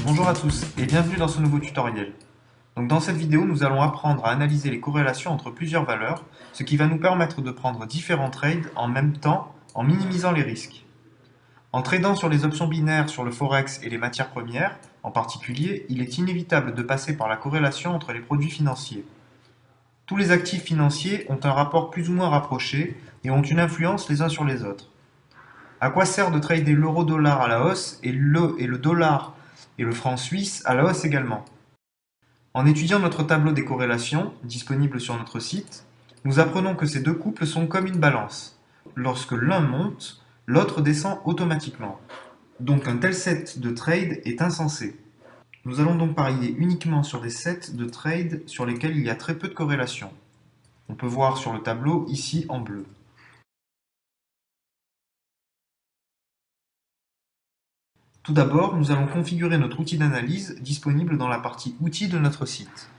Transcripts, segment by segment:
Bonjour à tous et bienvenue dans ce nouveau tutoriel. Dans cette vidéo, nous allons apprendre à analyser les corrélations entre plusieurs valeurs, ce qui va nous permettre de prendre différents trades en même temps en minimisant les risques. En tradant sur les options binaires sur le forex et les matières premières, en particulier, il est inévitable de passer par la corrélation entre les produits financiers. Tous les actifs financiers ont un rapport plus ou moins rapproché et ont une influence les uns sur les autres. À quoi sert de trader l'euro-dollar à la hausse et le dollar et le franc suisse à la hausse également? En étudiant notre tableau des corrélations, disponible sur notre site, nous apprenons que ces deux couples sont comme une balance. Lorsque l'un monte, l'autre descend automatiquement. Donc un tel set de trades est insensé. Nous allons donc parier uniquement sur des sets de trades sur lesquels il y a très peu de corrélation. On peut voir sur le tableau ici en bleu. Tout d'abord, nous allons configurer notre outil d'analyse disponible dans la partie outils de notre site.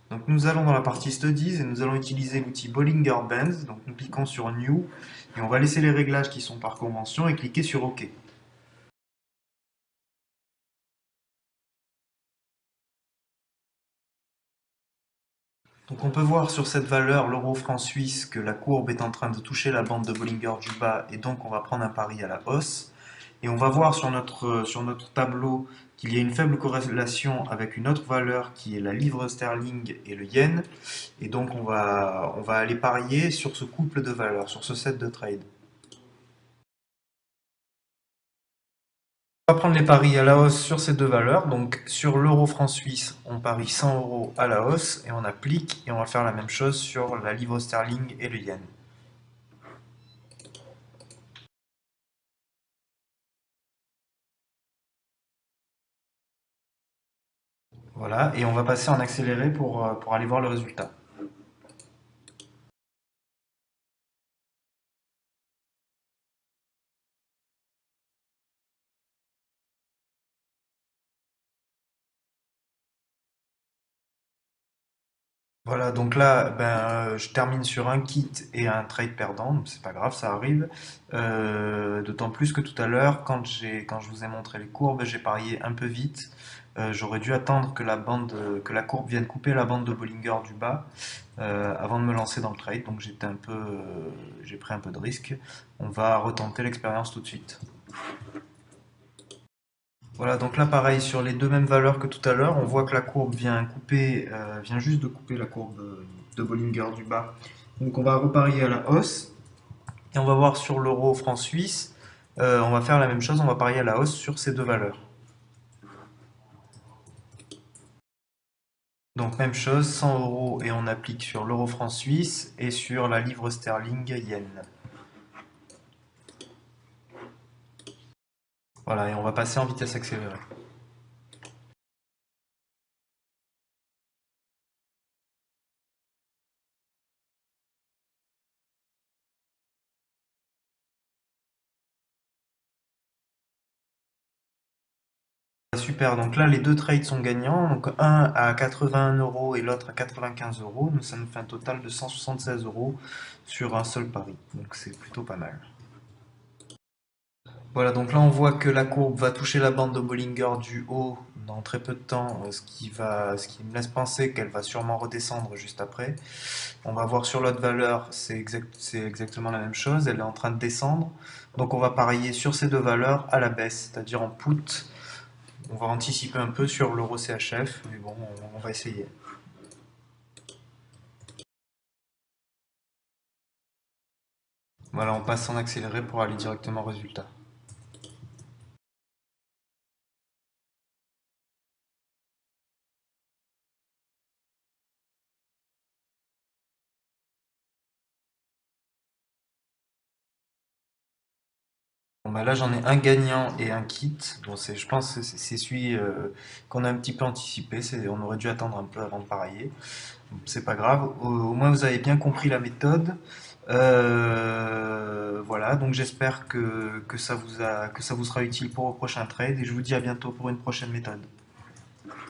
Donc nous allons dans la partie Studies et nous allons utiliser l'outil Bollinger Bands. Donc nous cliquons sur New et on va laisser les réglages qui sont par convention et cliquer sur OK. Donc on peut voir sur cette valeur, l'euro-franc suisse, que la courbe est en train de toucher la bande de Bollinger du bas et donc on va prendre un pari à la hausse. Et on va voir sur notre tableau qu'il y a une faible corrélation avec une autre valeur qui est la livre sterling et le yen. Et donc on va aller parier sur ce couple de valeurs, sur ce set de trades. On va prendre les paris à la hausse sur ces deux valeurs. Donc sur l'euro-franc suisse, on parie 100 € à la hausse et on applique. Et on va faire la même chose sur la livre sterling et le yen. Voilà, et on va passer en accéléré pour aller voir le résultat. Voilà, donc là, je termine sur un kit et un trade perdant, donc c'est pas grave, ça arrive. D'autant plus que tout à l'heure, quand je vous ai montré les courbes, j'ai parié un peu vite. J'aurais dû attendre que la courbe vienne couper la bande de Bollinger du bas avant de me lancer dans le trade, donc j'ai pris un peu de risque. On va retenter l'expérience tout de suite. Voilà, donc là pareil, sur les deux mêmes valeurs que tout à l'heure, on voit que la courbe vient juste de couper la courbe de Bollinger du bas. Donc on va reparier à la hausse, et on va voir sur l'euro franc suisse, on va faire la même chose, on va parier à la hausse sur ces deux valeurs. Donc même chose, 100 € et on applique sur l'euro franc suisse et sur la livre sterling yen. Voilà, et on va passer en vitesse accélérée. Super, donc là les deux trades sont gagnants, donc un à 81 € et l'autre à 95 €, donc ça nous fait un total de 176 € sur un seul pari, donc c'est plutôt pas mal. Voilà, donc là on voit que la courbe va toucher la bande de Bollinger du haut dans très peu de temps, ce qui me laisse penser qu'elle va sûrement redescendre juste après. On va voir sur l'autre valeur, c'est exactement la même chose, elle est en train de descendre, donc on va parier sur ces deux valeurs à la baisse, c'est-à-dire en put. On va anticiper un peu sur l'euro CHF, mais bon, on va essayer. Voilà, on passe en accéléré pour aller directement au résultat. Bon, bah là, j'en ai un gagnant et un kit. Bon, je pense que c'est celui qu'on a un petit peu anticipé. On aurait dû attendre un peu avant de parier. C'est pas grave. Au moins, vous avez bien compris la méthode. Voilà, donc j'espère que ça vous sera utile pour vos prochains trades et je vous dis à bientôt pour une prochaine méthode.